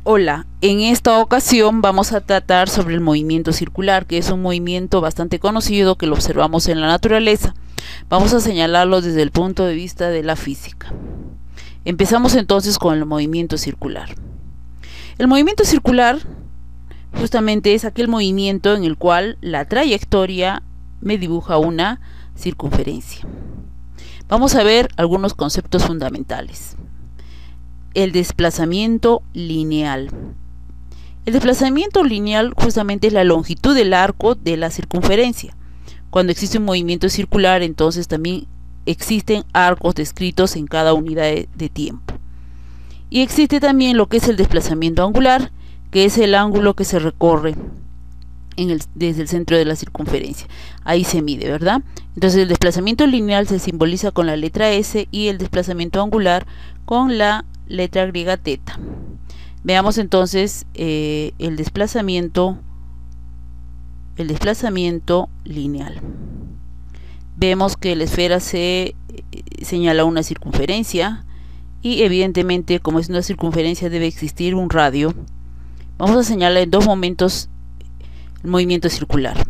Hola, en esta ocasión vamos a tratar sobre el movimiento circular, que es un movimiento bastante conocido que lo observamos en la naturaleza. Vamos a señalarlo desde el punto de vista de la física. Empezamos entonces con el movimiento circular. El movimiento circular justamente es aquel movimiento en el cual la trayectoria me dibuja una circunferencia. Vamos a ver algunos conceptos fundamentales. El desplazamiento lineal. El desplazamiento lineal justamente es la longitud del arco de la circunferencia. Cuando existe un movimiento circular, entonces también existen arcos descritos en cada unidad de tiempo. Y existe también lo que es el desplazamiento angular, que es el ángulo que se recorre desde el centro de la circunferencia. Ahí se mide, ¿verdad? Entonces el desplazamiento lineal se simboliza con la letra S y el desplazamiento angular con la letra griega teta. Veamos entonces el desplazamiento lineal. Vemos que la esfera se señala una circunferencia y evidentemente, como es una circunferencia, debe existir un radio. Vamos a señalar en dos momentos el movimiento circular.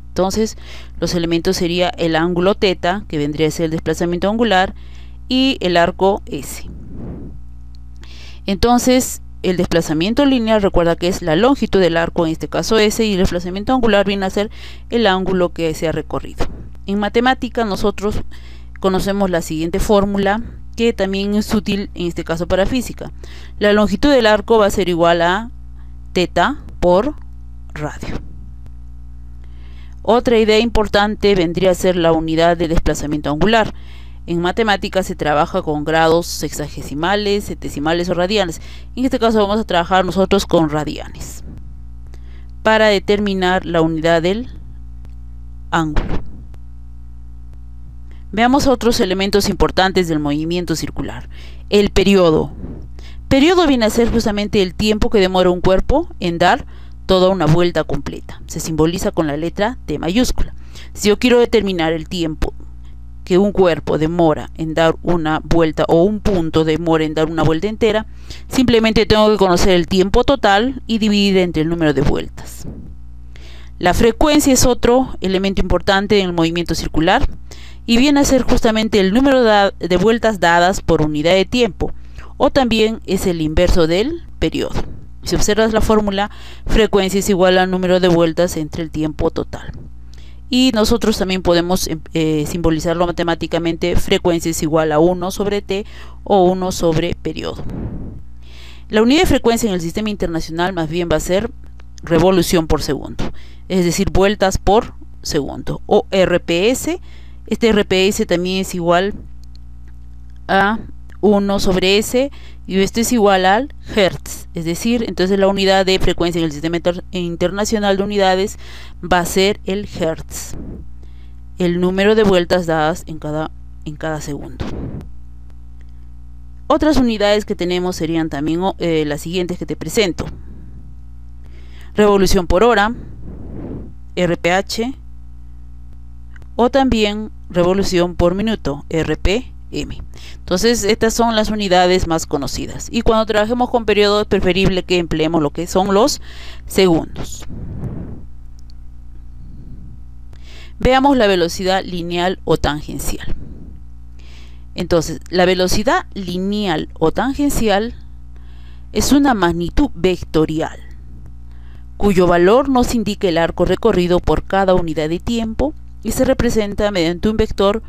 Entonces los elementos sería el ángulo teta, que vendría a ser el desplazamiento angular, y el arco S. Entonces el desplazamiento lineal, recuerda que es la longitud del arco, en este caso S, y el desplazamiento angular viene a ser el ángulo que se ha recorrido. En matemática nosotros conocemos la siguiente fórmula, que también es útil en este caso para física. La longitud del arco va a ser igual a teta por radio. Otra idea importante vendría a ser la unidad de desplazamiento angular. En matemáticas se trabaja con grados sexagesimales, centesimales o radianes. En este caso vamos a trabajar nosotros con radianes para determinar la unidad del ángulo. Veamos otros elementos importantes del movimiento circular. El periodo. Periodo viene a ser justamente el tiempo que demora un cuerpo en dar toda una vuelta completa. Se simboliza con la letra T mayúscula. Si yo quiero determinar el tiempo que un cuerpo demora en dar una vuelta, o un punto demora en dar una vuelta entera, simplemente tengo que conocer el tiempo total y dividir entre el número de vueltas. La frecuencia es otro elemento importante en el movimiento circular y viene a ser justamente el número de vueltas dadas por unidad de tiempo, o también es el inverso del periodo. Si observas la fórmula, frecuencia es igual al número de vueltas entre el tiempo total. Y nosotros también podemos simbolizarlo matemáticamente. Frecuencia es igual a 1 sobre T o 1 sobre periodo. La unidad de frecuencia en el sistema internacional más bien va a ser revolución por segundo, es decir, vueltas por segundo, o RPS. Este RPS también es igual a 1 sobre S, y esto es igual al Hertz, es decir, entonces la unidad de frecuencia en el sistema internacional de unidades va a ser el Hertz, el número de vueltas dadas en cada segundo. Otras unidades que tenemos serían también las siguientes que te presento: revolución por hora, RPH, o también revolución por minuto, RPM. Entonces estas son las unidades más conocidas, y cuando trabajemos con periodo es preferible que empleemos lo que son los segundos. Veamos la velocidad lineal o tangencial. Entonces la velocidad lineal o tangencial es una magnitud vectorial cuyo valor nos indica el arco recorrido por cada unidad de tiempo y se representa mediante un vector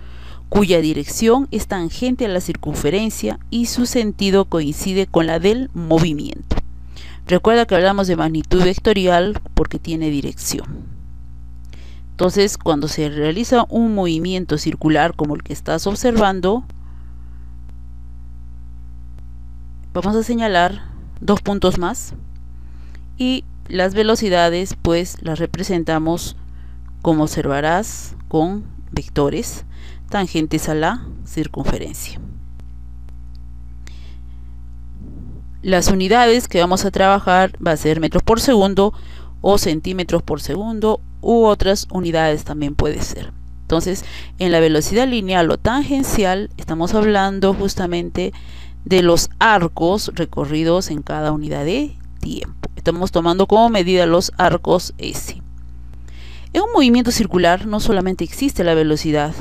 cuya dirección es tangente a la circunferencia y su sentido coincide con la del movimiento. Recuerda que hablamos de magnitud vectorial porque tiene dirección. Entonces, cuando se realiza un movimiento circular como el que estás observando, vamos a señalar dos puntos más, y las velocidades pues las representamos, como observarás, con vectores tangentes a la circunferencia. Las unidades que vamos a trabajar va a ser metros por segundo o centímetros por segundo, u otras unidades también puede ser. Entonces, en la velocidad lineal o tangencial estamos hablando justamente de los arcos recorridos en cada unidad de tiempo. Estamos tomando como medida los arcos S. En un movimiento circular no solamente existe la velocidad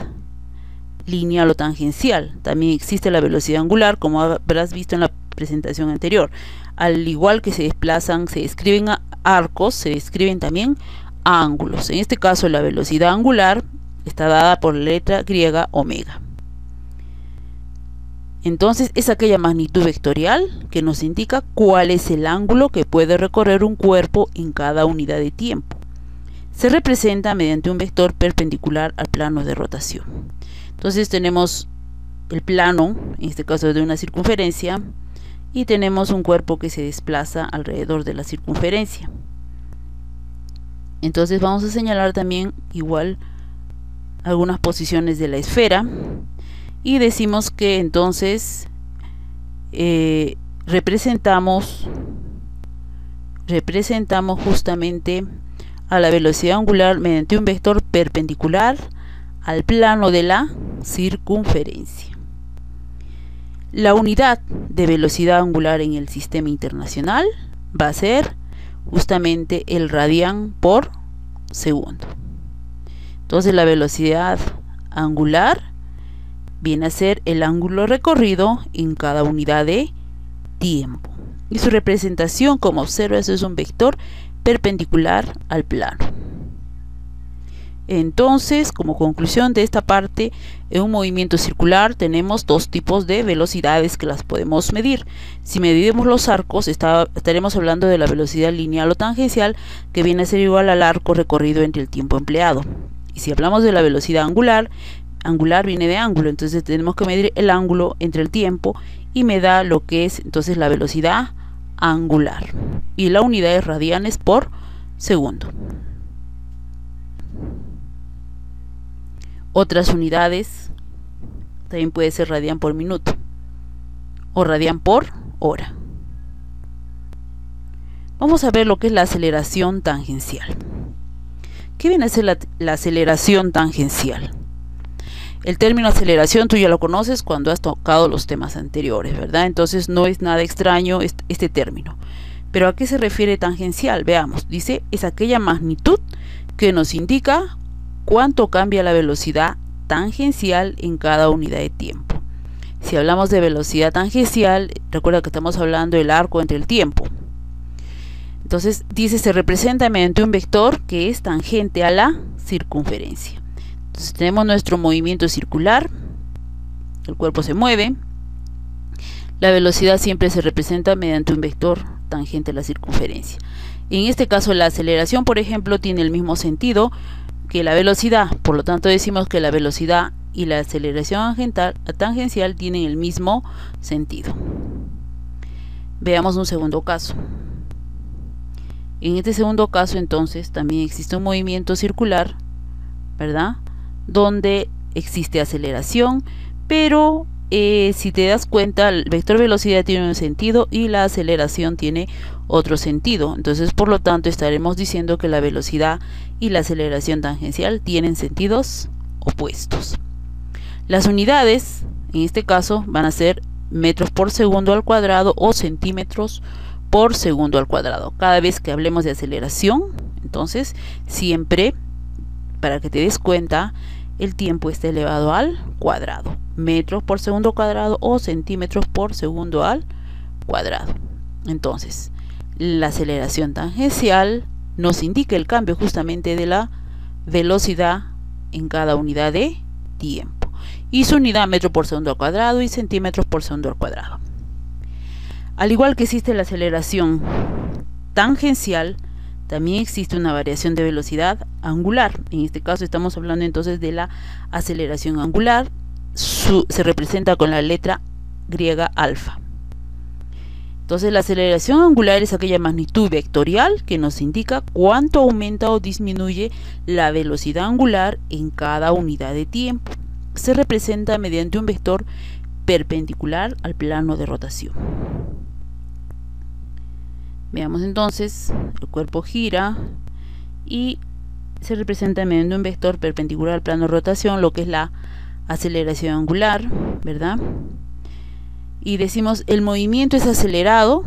lineal o tangencial, también existe la velocidad angular, como habrás visto en la presentación anterior. Al igual que se desplazan, se describen arcos, se describen también ángulos. En este caso la velocidad angular está dada por la letra griega omega. Entonces es aquella magnitud vectorial que nos indica cuál es el ángulo que puede recorrer un cuerpo en cada unidad de tiempo. Se representa mediante un vector perpendicular al plano de rotación. Entonces tenemos el plano, en este caso de una circunferencia, y tenemos un cuerpo que se desplaza alrededor de la circunferencia. Entonces vamos a señalar también igual algunas posiciones de la esfera y decimos que entonces representamos justamente a la velocidad angular mediante un vector perpendicular al plano de la circunferencia. La unidad de velocidad angular en el sistema internacional va a ser justamente el radián por segundo. Entonces la velocidad angular viene a ser el ángulo recorrido en cada unidad de tiempo. Y su representación, como observas, es un vector perpendicular al plano. Entonces, como conclusión de esta parte, en un movimiento circular tenemos dos tipos de velocidades que las podemos medir. Si medimos los arcos, estaremos hablando de la velocidad lineal o tangencial, que viene a ser igual al arco recorrido entre el tiempo empleado. Y si hablamos de la velocidad angular, angular viene de ángulo, entonces tenemos que medir el ángulo entre el tiempo y me da lo que es entonces la velocidad angular. Y la unidad es radianes por segundo. Otras unidades también puede ser radián por minuto o radián por hora. Vamos a ver lo que es la aceleración tangencial. ¿Qué viene a ser la aceleración tangencial? El término aceleración tú ya lo conoces cuando has tocado los temas anteriores, ¿verdad? Entonces no es nada extraño este término. Pero ¿a qué se refiere tangencial? Veamos, dice, es aquella magnitud que nos indica cuánto cambia la velocidad tangencial en cada unidad de tiempo. Si hablamos de velocidad tangencial, recuerda que estamos hablando del arco entre el tiempo. Entonces dice, se representa mediante un vector que es tangente a la circunferencia. Entonces tenemos nuestro movimiento circular, el cuerpo se mueve, la velocidad siempre se representa mediante un vector tangente a la circunferencia. En este caso la aceleración, por ejemplo, tiene el mismo sentido que la velocidad, por lo tanto decimos que la velocidad y la aceleración tangencial tienen el mismo sentido. Veamos un segundo caso. En este segundo caso entonces también existe un movimiento circular, ¿verdad? Donde existe aceleración, pero si te das cuenta, el vector velocidad tiene un sentido y la aceleración tiene otro sentido. Entonces, por lo tanto, estaremos diciendo que la velocidad y la aceleración tangencial tienen sentidos opuestos. Las unidades, en este caso, van a ser metros por segundo al cuadrado o centímetros por segundo al cuadrado. Cada vez que hablemos de aceleración, entonces, siempre, para que te des cuenta, el tiempo está elevado al cuadrado. Metros por segundo cuadrado o centímetros por segundo al cuadrado. Entonces, la aceleración tangencial nos indica el cambio justamente de la velocidad en cada unidad de tiempo. Y su unidad metro por segundo al cuadrado y centímetros por segundo al cuadrado. Al igual que existe la aceleración tangencial, también existe una variación de velocidad angular. En este caso estamos hablando entonces de la aceleración angular. Se representa con la letra griega alfa. Entonces la aceleración angular es aquella magnitud vectorial que nos indica cuánto aumenta o disminuye la velocidad angular en cada unidad de tiempo. Se representa mediante un vector perpendicular al plano de rotación. Veamos entonces, el cuerpo gira y se representa mediante un vector perpendicular al plano de rotación, lo que es la aceleración angular, ¿verdad? y decimos el movimiento es acelerado,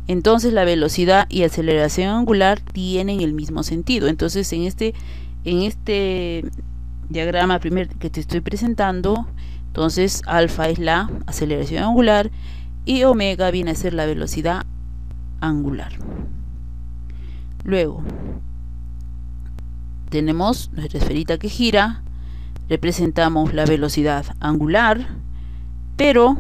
entonces la velocidad y aceleración angular tienen el mismo sentido. Entonces en este diagrama primer que te estoy presentando, entonces alfa es la aceleración angular y omega viene a ser la velocidad angular. Luego tenemos nuestra esferita que gira, representamos la velocidad angular, pero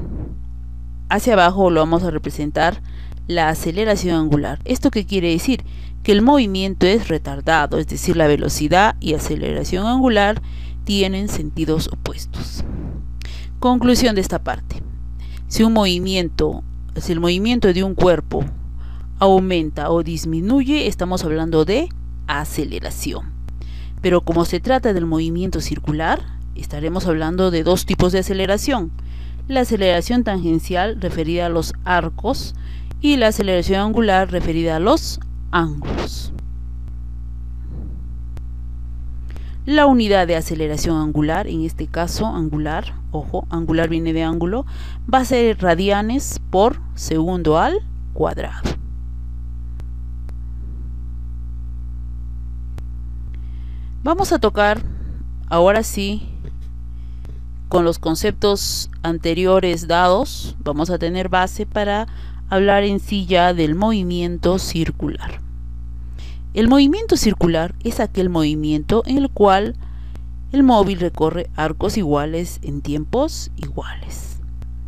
hacia abajo lo vamos a representar la aceleración angular. ¿Esto qué quiere decir? Que el movimiento es retardado, es decir, la velocidad y aceleración angular tienen sentidos opuestos. Conclusión de esta parte. Si el movimiento de un cuerpo aumenta o disminuye, estamos hablando de aceleración. Pero como se trata del movimiento circular, estaremos hablando de dos tipos de aceleración: la aceleración tangencial referida a los arcos y la aceleración angular referida a los ángulos. La unidad de aceleración angular, en este caso angular, ojo, angular viene de ángulo, va a ser radianes por segundo al cuadrado. Vamos a tocar ahora sí, con los conceptos anteriores dados, vamos a tener base para hablar en sí ya del movimiento circular. El movimiento circular es aquel movimiento en el cual el móvil recorre arcos iguales en tiempos iguales.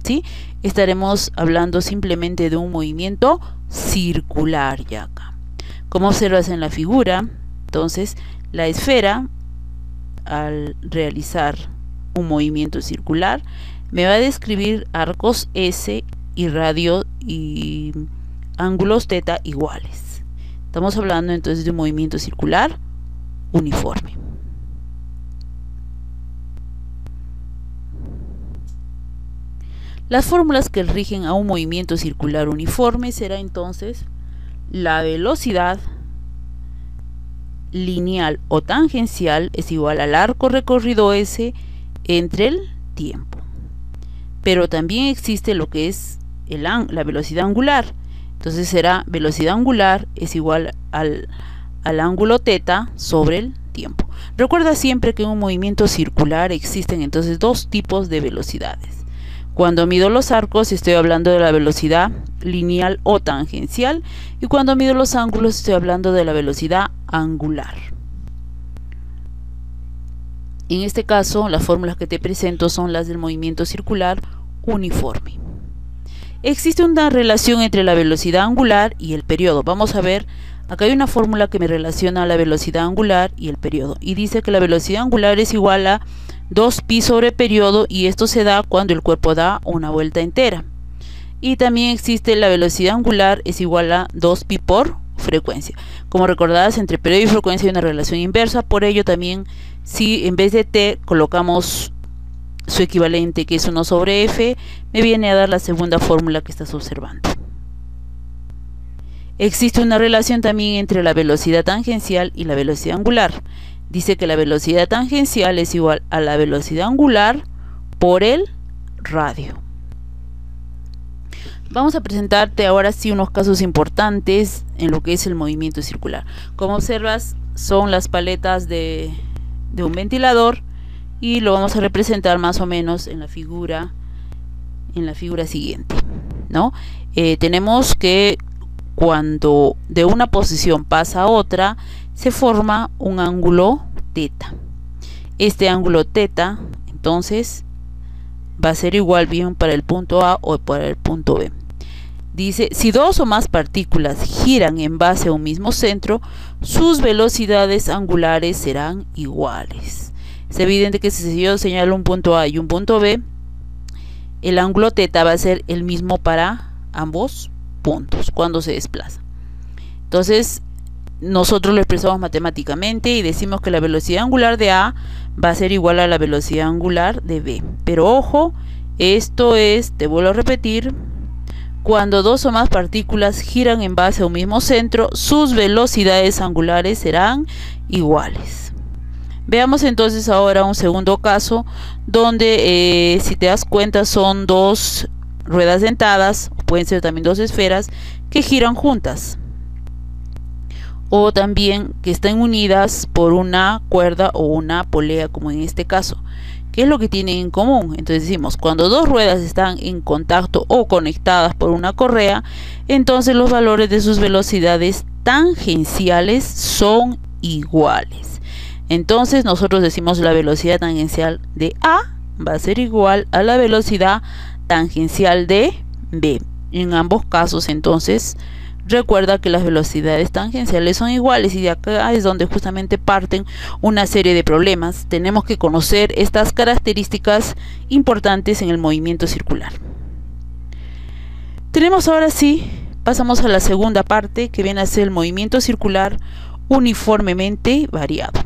¿Sí? Estaremos hablando simplemente de un movimiento circular ya acá. Como observas en la figura, entonces la esfera, al realizar un movimiento circular, me va a describir arcos S y radio y ángulos θ iguales. Estamos hablando entonces de un movimiento circular uniforme. Las fórmulas que rigen a un movimiento circular uniforme será entonces la velocidad lineal o tangencial es igual al arco recorrido S entre el tiempo. Pero también existe lo que es la velocidad angular. Entonces será velocidad angular es igual al ángulo θ sobre el tiempo. Recuerda siempre que en un movimiento circular existen entonces dos tipos de velocidades. Cuando mido los arcos estoy hablando de la velocidad lineal o tangencial, y cuando mido los ángulos estoy hablando de la velocidad angular. En este caso, las fórmulas que te presento son las del movimiento circular uniforme. Existe una relación entre la velocidad angular y el periodo. Vamos a ver, acá hay una fórmula que me relaciona la velocidad angular y el periodo, y dice que la velocidad angular es igual a 2pi sobre periodo, y esto se da cuando el cuerpo da una vuelta entera. Y también existe la velocidad angular es igual a 2pi por frecuencia. Como recordarás, entre periodo y frecuencia hay una relación inversa, por ello también si en vez de t colocamos su equivalente, que es 1 sobre f, me viene a dar la segunda fórmula que estás observando. Existe una relación también entre la velocidad tangencial y la velocidad angular. Dice que la velocidad tangencial es igual a la velocidad angular por el radio. Vamos a presentarte ahora sí unos casos importantes en lo que es el movimiento circular. Como observas, son las paletas de un ventilador, y lo vamos a representar más o menos en la figura siguiente, ¿no? Tenemos que cuando de una posición pasa a otra se forma un ángulo θ. Este ángulo θ entonces va a ser igual bien para el punto A o para el punto B. Dice, si dos o más partículas giran en base a un mismo centro, sus velocidades angulares serán iguales. Es evidente que si yo señalo un punto A y un punto B, el ángulo θ va a ser el mismo para ambos puntos cuando se desplaza. Entonces nosotros lo expresamos matemáticamente y decimos que la velocidad angular de A va a ser igual a la velocidad angular de B. Pero ojo, esto es, te vuelvo a repetir, cuando dos o más partículas giran en base a un mismo centro, sus velocidades angulares serán iguales. Veamos entonces ahora un segundo caso donde si te das cuenta son dos ruedas dentadas, o pueden ser también dos esferas que giran juntas, o también que están unidas por una cuerda o una polea, como en este caso. ¿Qué es lo que tienen en común? Entonces decimos, cuando dos ruedas están en contacto o conectadas por una correa, entonces los valores de sus velocidades tangenciales son iguales. Entonces nosotros decimos la velocidad tangencial de A va a ser igual a la velocidad tangencial de B. En ambos casos, entonces, recuerda que las velocidades tangenciales son iguales, y de acá es donde justamente parten una serie de problemas. Tenemos que conocer estas características importantes en el movimiento circular. Tenemos ahora sí, pasamos a la segunda parte, que viene a ser el movimiento circular uniformemente variado.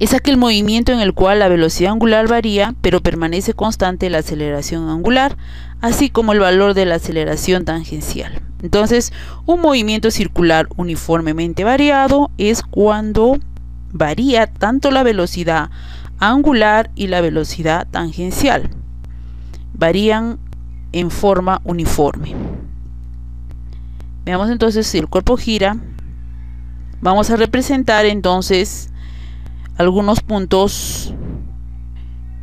Es aquel movimiento en el cual la velocidad angular varía, pero permanece constante la aceleración angular, así como el valor de la aceleración tangencial. Entonces, un movimiento circular uniformemente variado es cuando varía tanto la velocidad angular y la velocidad tangencial. Varían en forma uniforme. Veamos entonces si el cuerpo gira. Vamos a representar entonces algunos puntos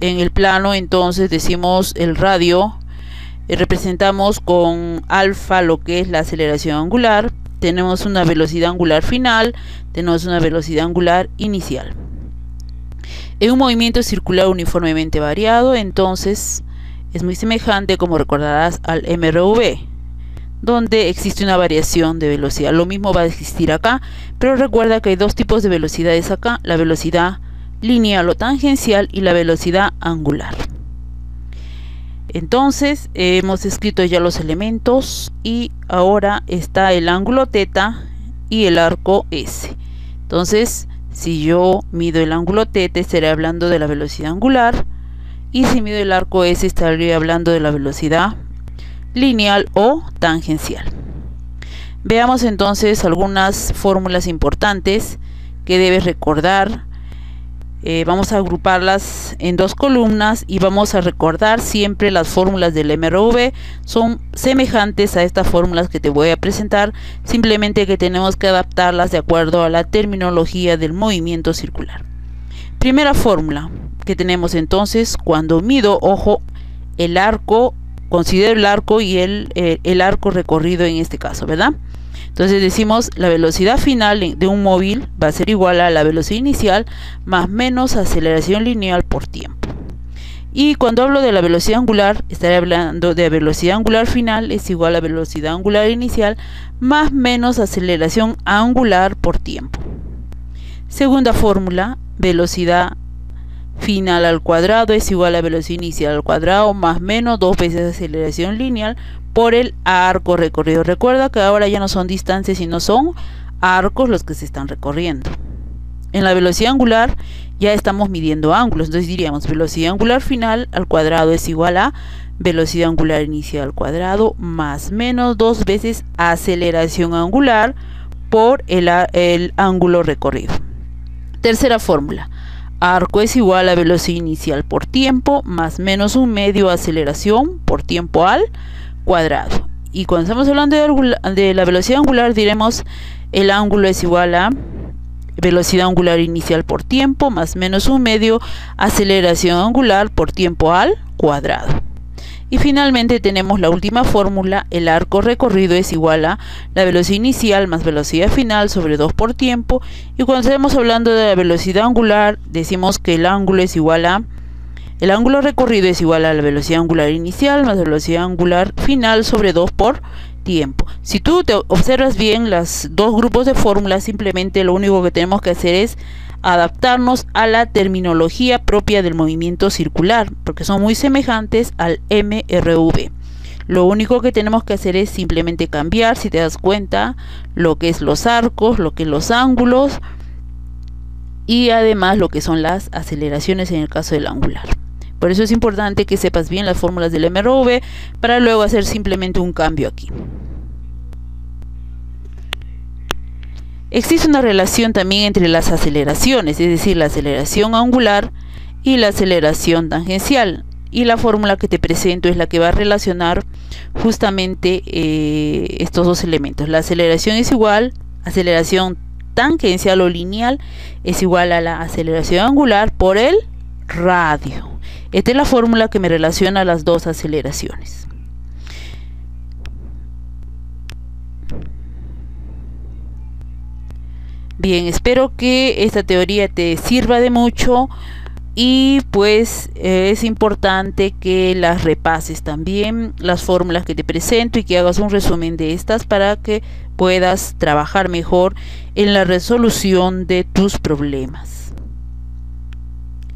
en el plano. Entonces decimos el radio, representamos con alfa lo que es la aceleración angular, tenemos una velocidad angular final, tenemos una velocidad angular inicial. En un movimiento circular uniformemente variado, entonces es muy semejante, como recordarás, al MRV, donde existe una variación de velocidad. Lo mismo va a existir acá, pero recuerda que hay dos tipos de velocidades acá: la velocidad lineal o tangencial y la velocidad angular. Entonces hemos escrito ya los elementos, y ahora está el ángulo θ y el arco S. Entonces, si yo mido el ángulo θ, estaré hablando de la velocidad angular, y si mido el arco S, estaría hablando de la velocidad lineal o tangencial. Veamos entonces algunas fórmulas importantes que debes recordar. Vamos a agruparlas en dos columnas y vamos a recordar siempre las fórmulas del MRV. Son semejantes a estas fórmulas que te voy a presentar, simplemente que tenemos que adaptarlas de acuerdo a la terminología del movimiento circular. Primera fórmula que tenemos entonces: cuando mido, ojo, el arco, considero el arco y el arco recorrido en este caso, ¿verdad? Entonces decimos la velocidad final de un móvil va a ser igual a la velocidad inicial más menos aceleración lineal por tiempo. Y cuando hablo de la velocidad angular, estaré hablando de velocidad angular final es igual a velocidad angular inicial más menos aceleración angular por tiempo. Segunda fórmula: velocidad final al cuadrado es igual a velocidad inicial al cuadrado más menos 2 veces aceleración lineal por el arco recorrido. Recuerda que ahora ya no son distancias, sino son arcos los que se están recorriendo. En la velocidad angular ya estamos midiendo ángulos, entonces diríamos velocidad angular final al cuadrado es igual a velocidad angular inicial al cuadrado más menos 2 veces aceleración angular por el ángulo recorrido. Tercera fórmula: arco es igual a velocidad inicial por tiempo más menos un medio aceleración por tiempo al cuadrado. Y cuando estamos hablando de la velocidad angular, diremos el ángulo es igual a velocidad angular inicial por tiempo más menos un medio aceleración angular por tiempo al cuadrado. Y finalmente tenemos la última fórmula: el arco recorrido es igual a la velocidad inicial más velocidad final sobre 2 por tiempo. Y cuando estamos hablando de la velocidad angular, decimos que el ángulo recorrido es igual a la velocidad angular inicial más velocidad angular final sobre 2 por tiempo. Si tú te observas bien los dos grupos de fórmulas, simplemente lo único que tenemos que hacer es adaptarnos a la terminología propia del movimiento circular, porque son muy semejantes al MRV. Lo único que tenemos que hacer es simplemente cambiar, si te das cuenta, lo que es los arcos, lo que es los ángulos y además lo que son las aceleraciones en el caso del angular. Por eso es importante que sepas bien las fórmulas del MRV para luego hacer simplemente un cambio aquí. Existe una relación también entre las aceleraciones, es decir, la aceleración angular y la aceleración tangencial. y la fórmula que te presento es la que va a relacionar justamente estos dos elementos. La aceleración es igual, aceleración tangencial o lineal es igual a la aceleración angular por el radio. Esta es la fórmula que me relaciona las dos aceleraciones. Bien, espero que esta teoría te sirva de mucho y pues es importante que las repases también, las fórmulas que te presento, y que hagas un resumen de estas para que puedas trabajar mejor en la resolución de tus problemas.